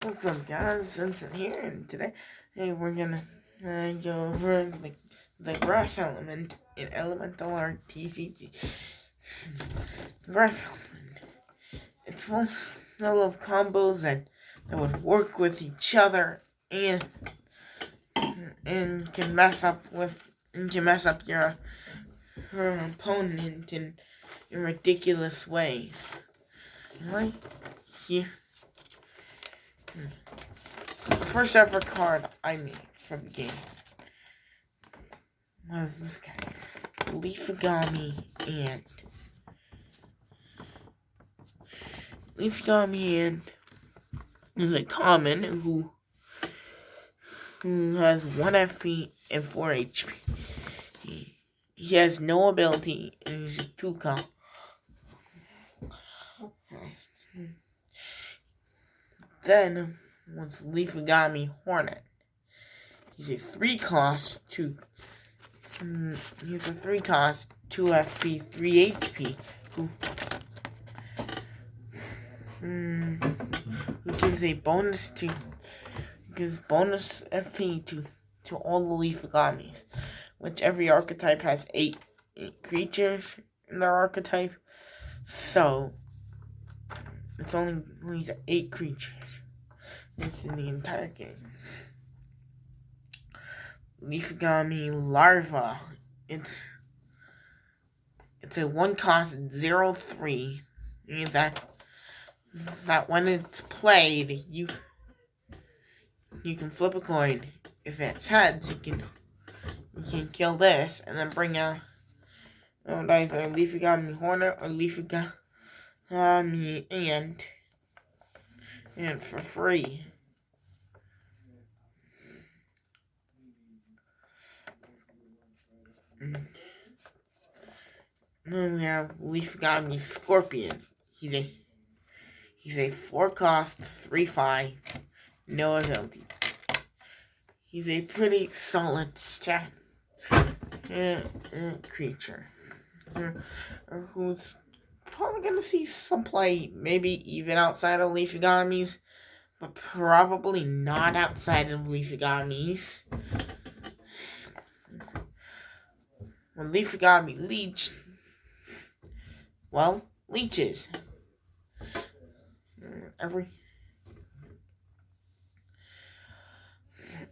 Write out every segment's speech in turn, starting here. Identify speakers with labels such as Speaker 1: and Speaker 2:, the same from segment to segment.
Speaker 1: What's up, guys? Vincent here, and today we're gonna go over the grass element in Elemental Art TCG. Grass element. It's full of combos that would work with each other and can mess up your opponent in ridiculous ways. Right here. The first ever card I made for the game was this guy, Leafagami Ant is a common who has 1 FP and 4 HP. He has no ability and he's a 2-cost. Then was Leafagami Hornet. He's a 3-cost 2. He's a 3-cost 2 FP 3 HP who gives bonus FP to all the Leafagamis, which every archetype has 8 creatures in their archetype, so it's only 8 creatures. It's in the entire game. Leafagami Larva. It's a 1-cost 0/3. Means that when it's played, you can flip a coin. If it's heads, you can kill this and then bring out either Leafagami Hornet or Leafagami Ant for free. Then we have Leafagami Scorpion. He's a 4-cost 3/5, no ability. He's a pretty solid stat creature who's probably gonna see some play, maybe even outside of Leafagamis, but probably not outside of Leafagamis. When Leafagami leeches.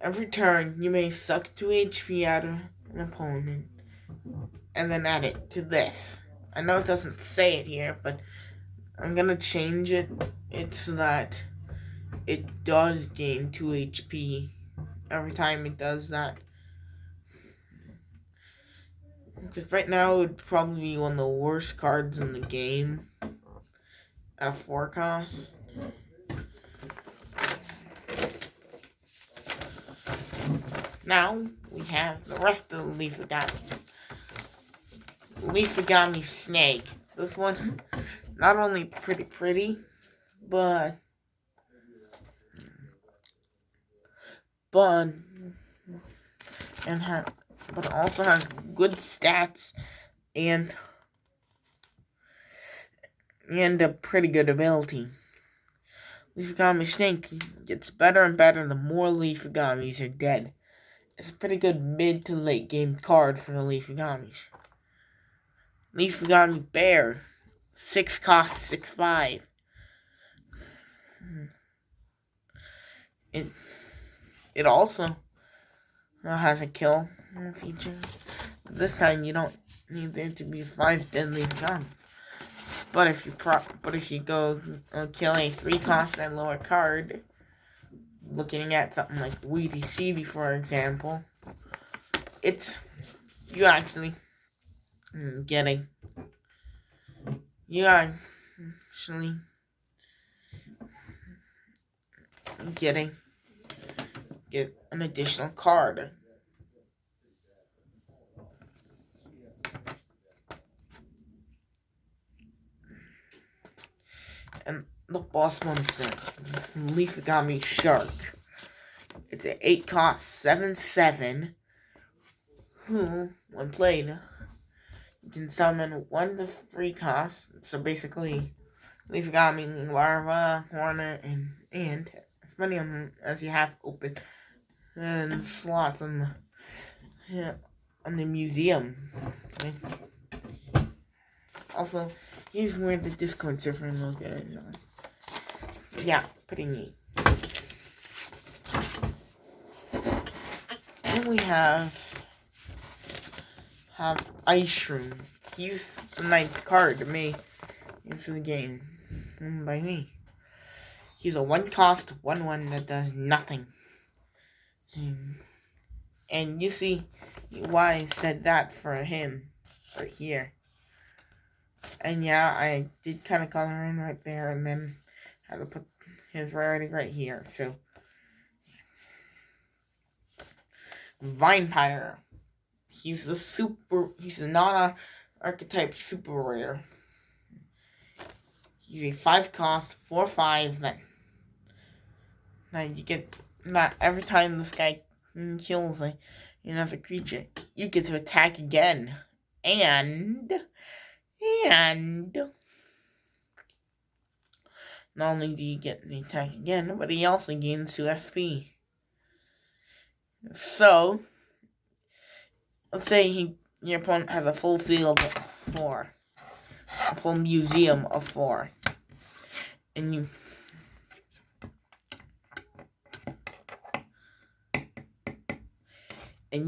Speaker 1: Every turn, you may suck 2 HP out of an opponent, and then add it to this. I know it doesn't say it here, but I'm gonna change it. It's so that it does gain 2 HP every time it does that. Because right now it would probably be one of the worst cards in the game at a 4-cost. Now we have the rest of the Leafagami. Leafagami Snake. This one, not only pretty, but also has good stats and a pretty good ability. Leafagami Snake gets better and better the more Leafagamis are dead. It's a pretty good mid to late game card for the Leafagamis. Leafagami Bear, 6-cost 6/5. It also has a kill feature. This time you don't need there to be 5 deadly Leafagamis. But if you go kill a 3-cost and lower card, looking at something like Weedy Seedy, for example, you actually get an additional card. And the boss monster, Leafagami Shark. It's an 8-cost 7/7. Who, when played, you can summon 1 to 3 costs. So basically, Leafagami Larva, Hornet, and many of them as you have open and slots on the museum. Also, here's where the Discord server logo is. Yeah, pretty neat. Then we have Ice Room. He's the 9th card to me into the game by me. He's a 1-cost 1/1 that does nothing. And you see why I said that for him right here. And yeah, I did kind of color in right there and then had to put his rarity right here. So, Vinepire. He's a non-archetype super rare. He's a 5-cost 4/5 that you get that every time this guy kills another creature, you get to attack again. And not only do you get the attack again, but he also gains 2 FP. So, let's say your opponent has a full field of 4. A full museum of 4. And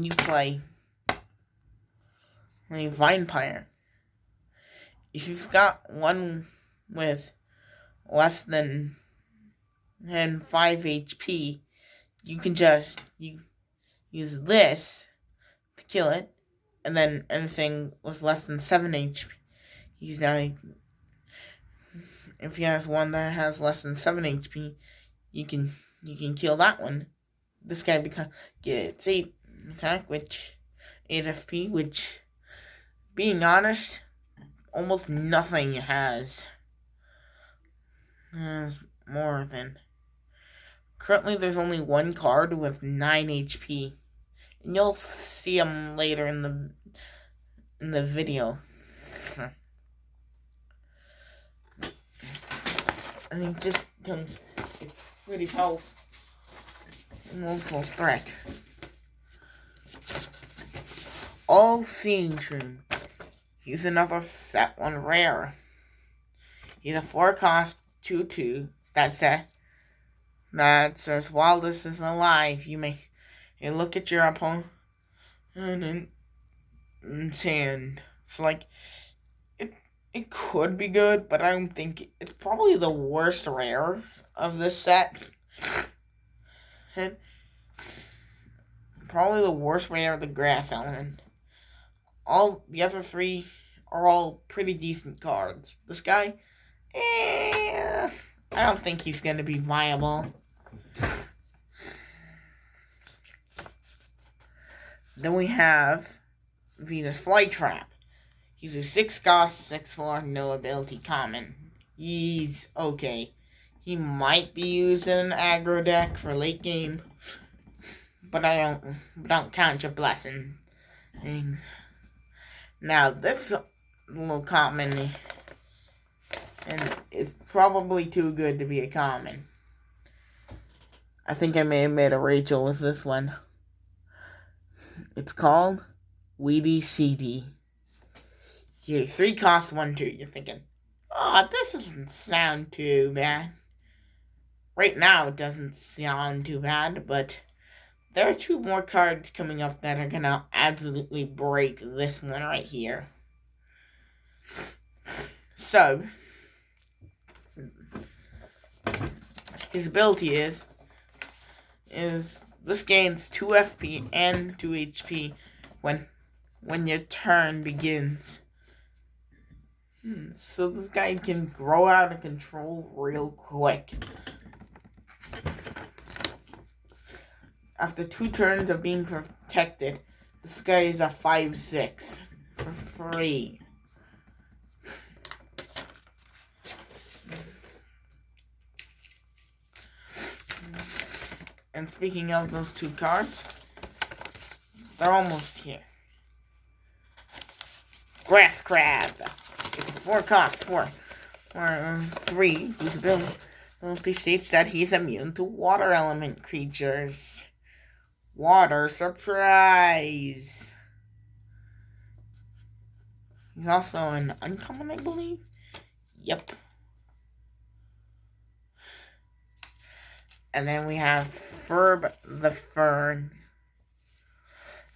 Speaker 1: you play Vinepire. If you've got one with less than 5 HP, you can just use this to kill it, and then anything with less than 7 HP, if he has one that has less than 7 HP, you can kill that one. This guy gets 8 attack, 8 FP, which, being honest, almost nothing has more than. Currently, there's only one card with 9 HP, and you'll see him later in the video. And he just becomes a pretty powerful threat. All-Seeing Shroom. He's another set 1 rare. He's a 4-cost 2/2 that says while this is alive, you may look at your opponent and hand. So it could be good, but I don't think it's probably the worst rare of this set. And probably the worst rare of the grass element. All the other 3 are all pretty decent cards. This guy, I don't think he's going to be viable. Then we have Venus Flytrap. He's a 6-cost 6/4 no ability common. He's okay. He might be used in an aggro deck for late game, but I don't count your blessing. Now this little common, and it's probably too good to be a common. I think I may have made a Rachel with this one. It's called Weedy CD. Yeah, 3-cost 1/2. You're thinking, oh, this doesn't sound too bad. Right now, it doesn't sound too bad, but there are 2 more cards coming up that are gonna absolutely break this one right here. So, his ability is this gains 2 FP and 2 HP when your turn begins. So this guy can grow out of control real quick. After 2 turns of being protected, this guy is a 5/6 for free. And speaking of those 2 cards, they're almost here. Grass Crab. It's a 4-cost 4 or 3 whose ability states that he's immune to water element creatures. Water surprise! He's also an uncommon, I believe? Yep. And then we have Ferb the Fern.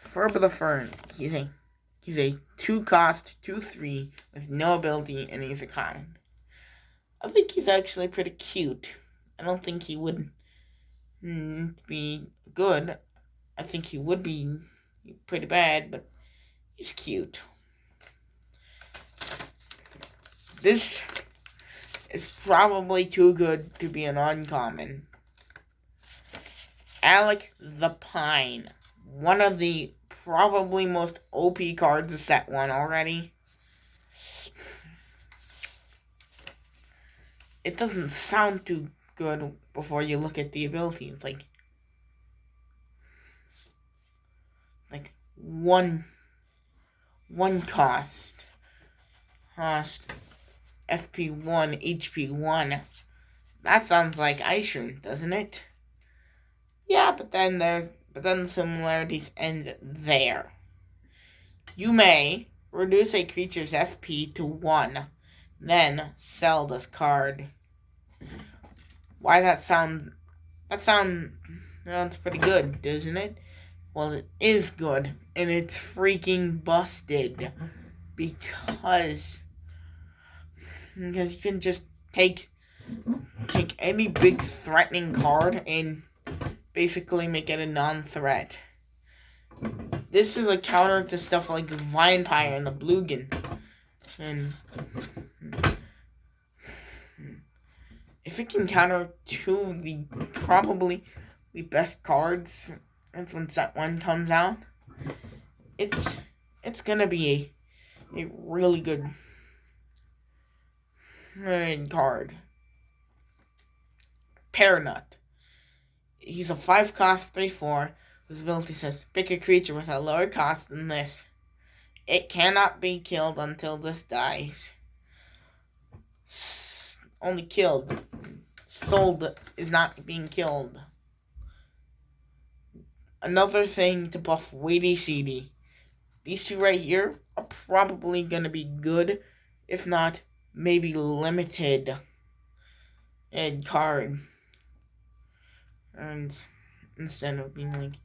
Speaker 1: Ferb the Fern. He's a 2-cost, 2/3 with no ability, and he's a common. I think he's actually pretty cute. I don't think he would be good. I think he would be pretty bad, but he's cute. This is probably too good to be an uncommon. Alec the Pine. One of the probably most OP cards of set 1 already. It doesn't sound too good before you look at the ability. It's like one cost FP1 HP1. That sounds like Ice Rune, doesn't it? Yeah, but then the similarities end there. You may reduce a creature's FP to 1, then sell this card. Why that sounds pretty good, doesn't it? Well, it is good, and it's freaking busted because you can just take any big threatening card and basically make it a non-threat. This is a counter to stuff like Vinepire and the Bluegan. And if it can counter 2 of the probably the best cards, and when set 1 comes out, it's gonna be a really good card. Paranut. He's a 5-cost 3/4 whose ability says pick a creature with a lower cost than this. It cannot be killed until this dies. Only killed. Sold is not being killed. Another thing to buff Weighty CD. These 2 right here are probably going to be good, if not maybe limited card. And instead of being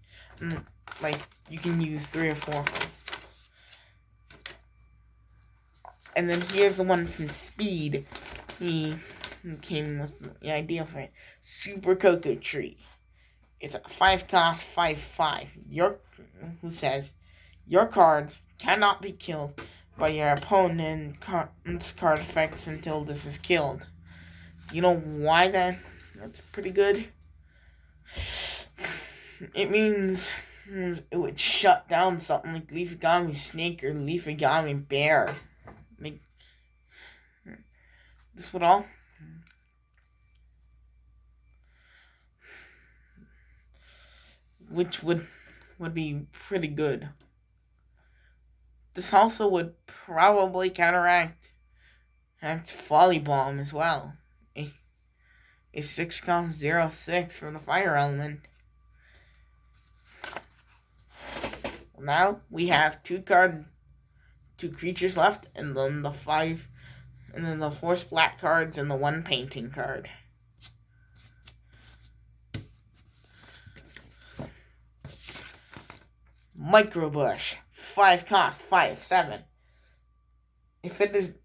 Speaker 1: like you can use 3 or 4. And then here's the one from Speed. He came with the idea for it. Super Cocoa Tree. It's a 5-cost 5/5. Who says your cards cannot be killed by your opponent's card effects until this is killed. You know why that's pretty good? It means it would shut down something like Leafagami Snake or Leafagami Bear. Like, this would all. Which would be pretty good. This also would probably counteract Folly Bomb as well. A 6-cost 0/6 for the fire element. Now we have 2 creatures left, and then the 4 splat cards and the 1 painting card. Microbush, 5-cost 5/7. If it is,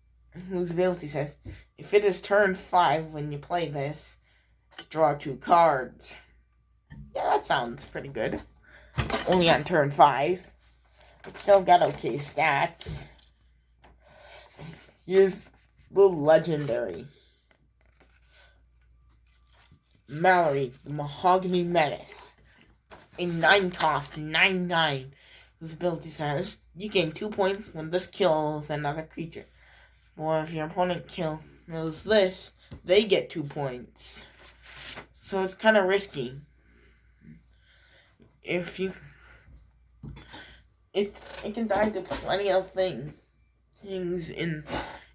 Speaker 1: whose ability says, if it is turn 5 when you play this, draw 2 cards. Yeah, that sounds pretty good. Only on turn 5. It's still got okay stats. Here's the legendary Mallory, the Mahogany Menace. A 9-cost 9/9 whose ability says you gain 2 points when this kills another creature. Or if your opponent kills this, they get 2 points. So it's kind of risky. If you it can die to plenty of things in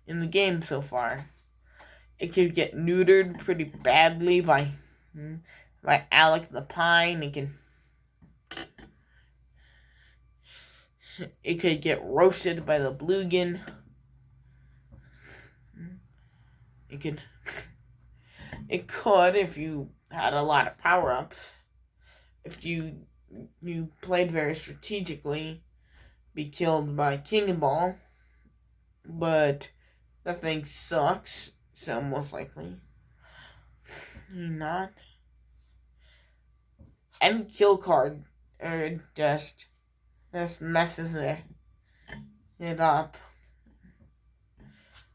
Speaker 1: the game so far. It could get neutered pretty badly by Alec the Pine. It could get roasted by the Bluegan. It could if you had a lot of power-ups. If you played very strategically, be killed by King Ball. But that thing sucks, so most likely not. Any kill card just messes it up.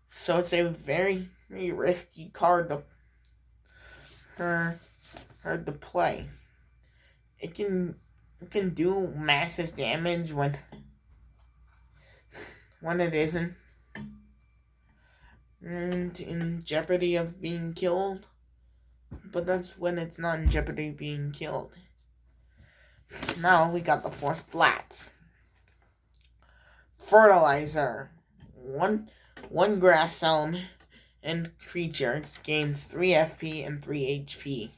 Speaker 1: So it's a very, very risky card to play. It can do massive damage when it isn't and in jeopardy of being killed, but that's when it's not in jeopardy of being killed. Now we got the 4 splats. Fertilizer. One grass element and creature gains 3 FP and 3 HP.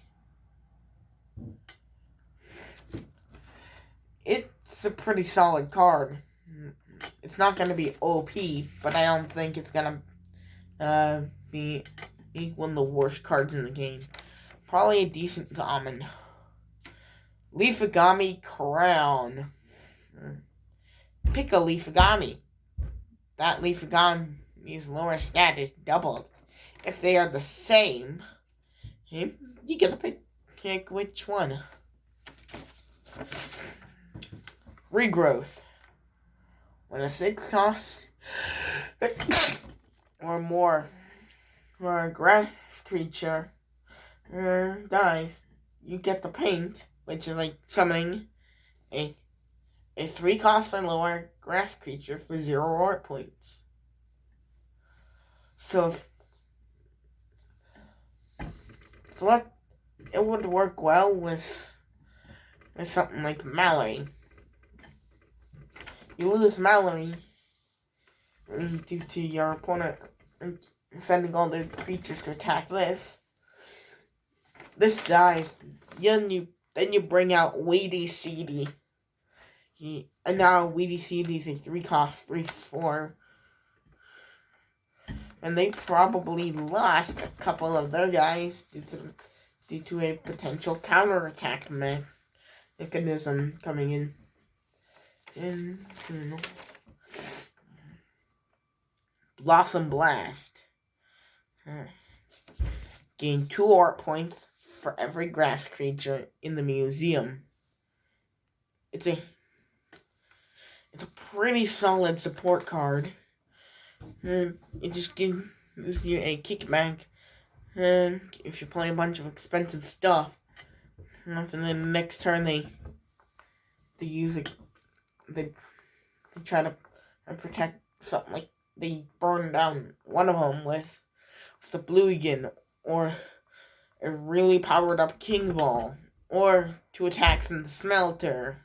Speaker 1: It's a pretty solid card. It's not going to be OP, but I don't think it's going to be one of the worst cards in the game. Probably a decent common. Leafagami Crown. Pick a Leafagami. That Leafagami's lower stat is doubled. If they are the same, you get to pick which one. Regrowth. When a 6 cost or more for a grass creature dies, you get the paint, which is like summoning a 3 cost or lower grass creature for 0 art points. So it would work well with something like Mallory. You lose Mallory due to your opponent sending all their creatures to attack this. This dies. Then you bring out Weedy Seedy. And now Weedy Seedy is a 3 cost, 3/4. And they probably lost a couple of their guys due to a potential counterattack mechanism coming in. Blossom Blast. Gain 2 art points for every grass creature in the museum. It's a pretty solid support card. It just gives you a kickback if you play a bunch of expensive stuff. And then the next turn they use it. They try to protect something, like they burn down one of them with the Bluegan, or a really powered up King Ball, or 2 attacks from the Smelter,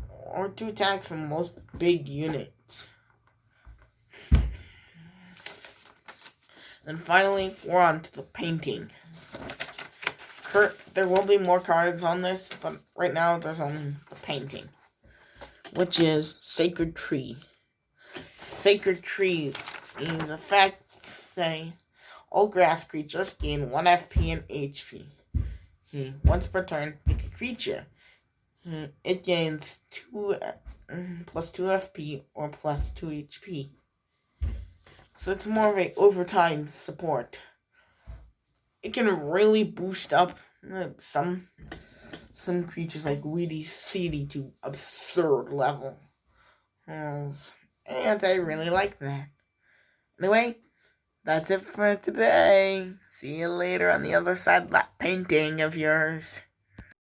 Speaker 1: or 2 attacks from most big units. And finally, we're on to the painting. There will be more cards on this, but right now there's only the painting, which is Sacred Tree. Sacred Tree is the fact say all grass creatures gain 1 FP and HP. Once per turn, pick a creature. It gains 2 plus 2 FP or plus 2 HP. So it's more of a overtime support. It can really boost up some creatures like Weedy Seedy to absurd level. And I really like that. Anyway, that's it for today. See you later on the other side of that painting of yours.